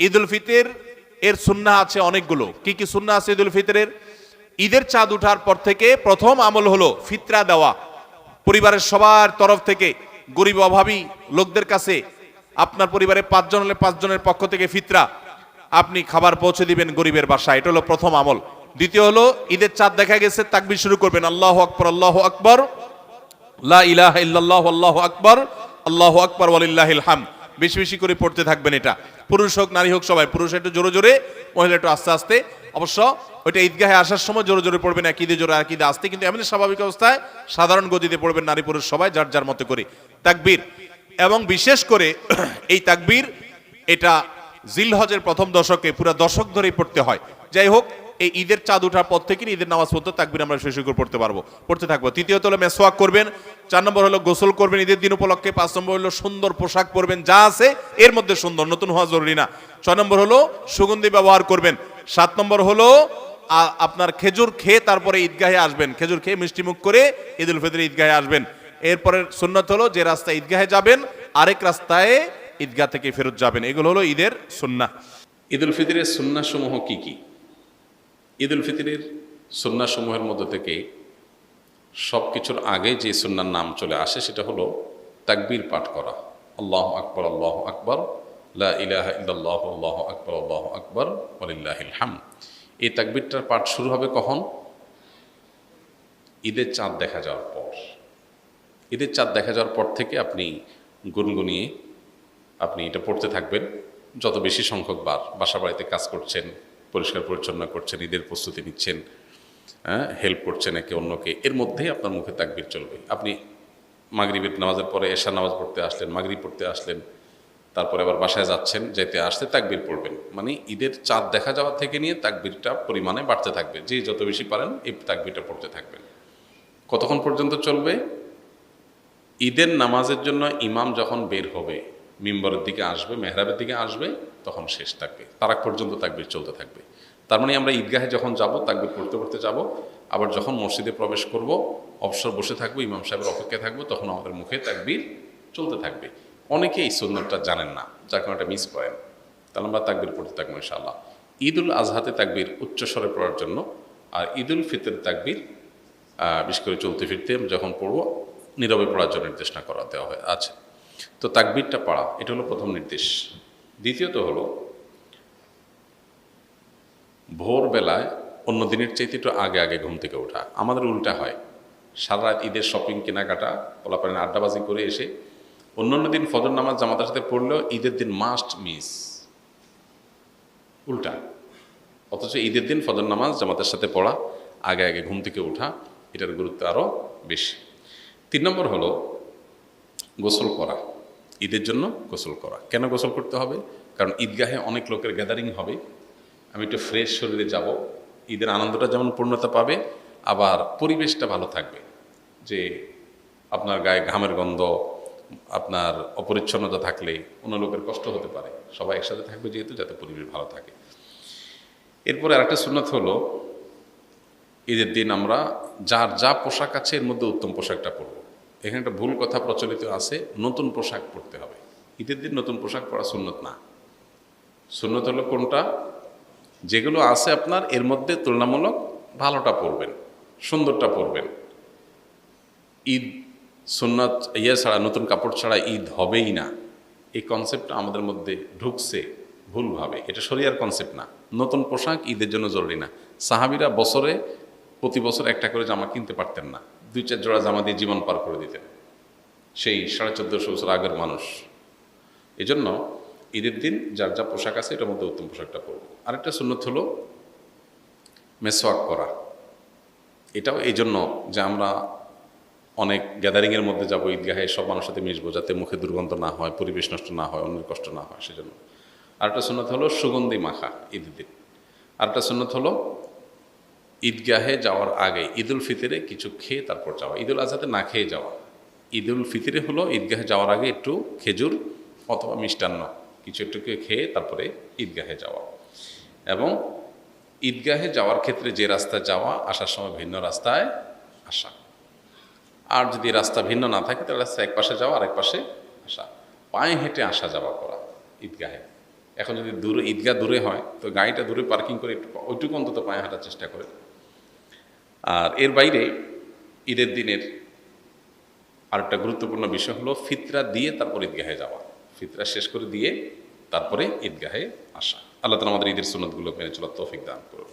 ঈদুল ফিতর এর সুন্নাহ আছে অনেকগুলো। কি কি সুন্নাহ আছে ঈদুল ফিতরের? ঈদের চাঁদ ওঠার পর থেকে প্রথম আমল হলো ফিতরা দেওয়া। পরিবারের সবার তরফ থেকে গরিব অভাবী লোকদের কাছে আপনার পরিবারে 5 জন হলে 5 জনের পক্ষ থেকে ফিতরা আপনি খাবার পৌঁছে দিবেন গরিবের বাসায়। এটা হলো প্রথম আমল। দ্বিতীয় হলো ঈদের চাঁদ দেখা গেছে, তাকবীর শুরু করবেন, আল্লাহু আকবার, আল্লাহু আকবার, লা ইলাহা ইল্লাল্লাহু, আল্লাহু আকবার, আল্লাহু আকবার ওয়ালিল্লাহিল হামদ। বেশি বেশি করে পড়তে থাকবেন। এটা পুরুষ হোক নারী হোক সবাই, পুরুষ একটু জোরে জোরে, মহিলা একটু আস্তে আস্তে। অবশ্য ওইটা ঈদগাহে আসার সময় জোরে জোরে পড়বেন, একইদে জোরে একইদে আস্তে, কিন্তু এমনি স্বাভাবিক অবস্থায় সাধারণ গতিতে পড়বেন, নারী পুরুষ সবাই যার যার মতো করে তাকবীর। এবং বিশেষ করে এই তাকবীর এটা জিলহজের প্রথম দশকে পুরো দশক ধরেই পড়তে হয়। যাই হোক, এই ঈদের চাঁদ ওঠার পর থেকে ঈদের নামাজ পড়তে তাকবীর আমরা শেষ করে পড়তে থাকবো। তৃতীয়ত হলো মেসওয়াক করবেন। 4 নম্বর হলো গোসল করবেন ঈদের দিন উপলক্ষে। 5 নম্বর হলো সুন্দর পোশাক পরবেন, যা আছে এর মধ্যে সুন্দর, নতুন হওয়া জরুরি না। 6 নম্বর হলো সুগন্ধি ব্যবহার করবেন। 7 নম্বর হলো আপনার খেজুর খেয়ে তারপরে ঈদগাহে আসবেন, খেজুর খেয়ে মিষ্টি মুখ করে ঈদুল ফিতর ঈদগাহে আসবেন। এরপরের সুন্নাত হলো যে রাস্তায় ঈদগাহে যাবেন আরেক রাস্তায় ঈদগাহ থেকে ফেরত যাবেন। এগুলো হলো ঈদের সুন্নাহ। ঈদুল ফিতরের সুন্নাহ সমূহ কি কি? ঈদুল ফিতরের সুন্নাহ সমূহের মধ্যে থেকে সব কিছুর আগে যে সুন্নার নাম চলে আসে সেটা হলো তাকবীর পাঠ করা। আল্লাহু আকবার, আল্লাহু আকবার, লা ইলাহা ইল্লাল্লাহু, আল্লাহু আকবার, আল্লাহু আকবার ওয়ালিল্লাহিল হামদ। এই তাকবীরটার পাঠ শুরু হবে কখন? ঈদের চাঁদ দেখা যাওয়ার পর। ঈদের চাঁদ দেখা যাওয়ার পর থেকে আপনি গুনগুনিয়ে আপনি এটা পড়তে থাকবেন যত বেশি সংখ্যক বার। বাসা বাড়িতে কাজ করছেন, পরিষ্কার পরিচ্ছন্ন করছেন, ঈদের প্রস্তুতি নিচ্ছেন, হেল্প করছেন একে অন্যকে, এর মধ্যেই আপনার মুখে তাকবীর চলবে। আপনি মাগরিবের নামাজের পরে এশার নামাজ পড়তে আসলেন, মাগরিব পড়তে আসলেন, তারপরে আবার বাসায় যাচ্ছেন, যেতে আসতে তাকবীর পড়বেন। মানে ঈদের চাঁদ দেখা যাওয়া থেকে নিয়ে তাকবীরটা পরিমাণে বাড়তে থাকবে। যে যত বেশি পারেন এই তাকবীরটা পড়তে থাকবেন। কতক্ষণ পর্যন্ত চলবে? ঈদের নামাজের জন্য ইমাম যখন বের হবে, মিম্বরের দিকে আসবে, মেহরাবের দিকে আসবে, তখন শেষ থাকবে, তার আগ পর্যন্ত তাকবীর চলতে থাকবে। তার মানে আমরা ঈদগাহে যখন যাব তাকবীর পড়তে পড়তে যাব, আবার যখন মসজিদে প্রবেশ করব অবসর বসে থাকবো, ইমাম সাহেবের অপেক্ষায় থাকবো, তখন আমাদের মুখে তাকবীর চলতে থাকবে। অনেকে এই সুন্নতটা জানেন না, যার কারণে এটা মিস করেন। তাহলে আমরা তাকবীর পড়তে থাকবো ইনশাআল্লাহ। ঈদুল আজহাতে তাকবীর উচ্চস্বরে পড়ার জন্য, আর ঈদুল ফিতর তাকবীর বিশেষ করে চলতে ফিরতে যখন পড়বো নীরবে পড়ার জন্য নির্দেশনা করা দেওয়া হয় আছে। তো তাকবীরটা পড়া, এটা হলো প্রথম নির্দেশ। দ্বিতীয়ত হলো ভোরবেলায় অন্য দিনের চাইতে একটু আগে আগে ঘুম থেকে ওঠা। আমাদের উল্টা হয়, সারা রাত ঈদের শপিং কেনাকাটা পোলাপানের আড্ডাবাজি করে এসে অন্যান্য দিন ফজর নামাজ জামাতের সাথে পড়লেও ঈদের দিন মাস্ট মিস, উল্টা। অথচ ঈদের দিন ফজর নামাজ জামাতের সাথে পড়া, আগে আগে ঘুম থেকে ওঠা, এটার গুরুত্ব আরও বেশি। 3 নম্বর হলো গোসল করা। ঈদের জন্য গোসল করা। কেন গোসল করতে হবে? কারণ ঈদগাহে অনেক লোকের গ্যাদারিং হবে, আমি একটু ফ্রেশ শরীরে যাব, ঈদের আনন্দটা যেমন পূর্ণতা পাবে, আবার পরিবেশটা ভালো থাকবে। যে আপনার গায়ে ঘামের গন্ধ, আপনার অপরিচ্ছন্নতা থাকলে অন্য লোকের কষ্ট হতে পারে। সবাই একসাথে থাকবে যেহেতু, যাতে পরিবেশ ভালো থাকে। এরপরে আরেকটা সুন্নাত হলো ঈদের দিন আমরা যার যা পোশাক আছে এর মধ্যে উত্তম পোশাকটা পরব। এখানে একটা ভুল কথা প্রচলিত আছে, নতুন পোশাক পরতে হবে। ঈদের দিন নতুন পোশাক পরা সুন্নত না। সুন্নত হলো কোনটা? যেগুলো আছে আপনার এর মধ্যে তুলনামূলক ভালোটা পরবেন, সুন্দরটা পরবেন। ঈদ সুন্নত ছাড়া, নতুন কাপড় ছাড়া ঈদ হবেই না, এই কনসেপ্টটা আমাদের মধ্যে ঢুকছে ভুলভাবে। এটা শরিয়ার কনসেপ্ট না। নতুন পোশাক ঈদের জন্য জরুরি না। সাহাবীরা প্রতি বছর একটা করে জামা কিনতে পারতেন না, 2-4 জোড়া জামা দিয়ে জীবন পার করে দিতেন সেই 1450 বছর আগের মানুষ। এজন্য ঈদের দিন যার যা পোশাক আছে এটার মধ্যে উত্তম পোশাকটা পরব। আরেকটা সুন্নত হলো মেসওয়াক করা। এটাও এই জন্য যে আমরা অনেক গ্যাদারিংয়ের মধ্যে যাব, ঈদগাহে সব মানুষের সাথে মিশবো, যাতে মুখে দুর্গন্ধ না হয়, পরিবেশ নষ্ট না হয়, অন্যের কষ্ট না হয়, সেজন্য। আরেকটা সুন্নত হলো সুগন্ধি মাখা ঈদের দিন। আরেকটা সুন্নত হলো ঈদগাহে যাওয়ার আগে ঈদুল ফিতরে কিছু খেয়ে তারপর যাওয়া, ঈদুল আজহাতে না খেয়ে যাওয়া। ঈদুল ফিতরে হলো ঈদগাহে যাওয়ার আগে একটু খেজুর অথবা মিষ্টান্ন কিছু একটু খেয়ে তারপরে ঈদগাহে যাওয়া। এবং ঈদগাহে যাওয়ার ক্ষেত্রে যে রাস্তায় যাওয়া, আসার সময় ভিন্ন রাস্তায় আসা। আর যদি রাস্তা ভিন্ন না থাকে তাহলে রাস্তা এক পাশে যাওয়া, আরেক পাশে আসা। পায়ে হেঁটে আসা যাওয়া করা ঈদগাহে, এখন যদি দূরে ঈদগাহ দূরে হয় তো গাড়িটা দূরে পার্কিং করে একটু ওইটুকু অন্তত পায়ে হাঁটার চেষ্টা করে। আর এর বাইরে ঈদের দিনের আরেকটা গুরুত্বপূর্ণ বিষয় হলো ফিতরা দিয়ে তারপর ঈদগাহে যাওয়া, ফিতরা শেষ করে দিয়ে তারপরে ঈদগাহে আসা। আল্লাহ তাআলা আমাদের ঈদের সুন্নতগুলো মেনে চলার তৌফিক দান করুন।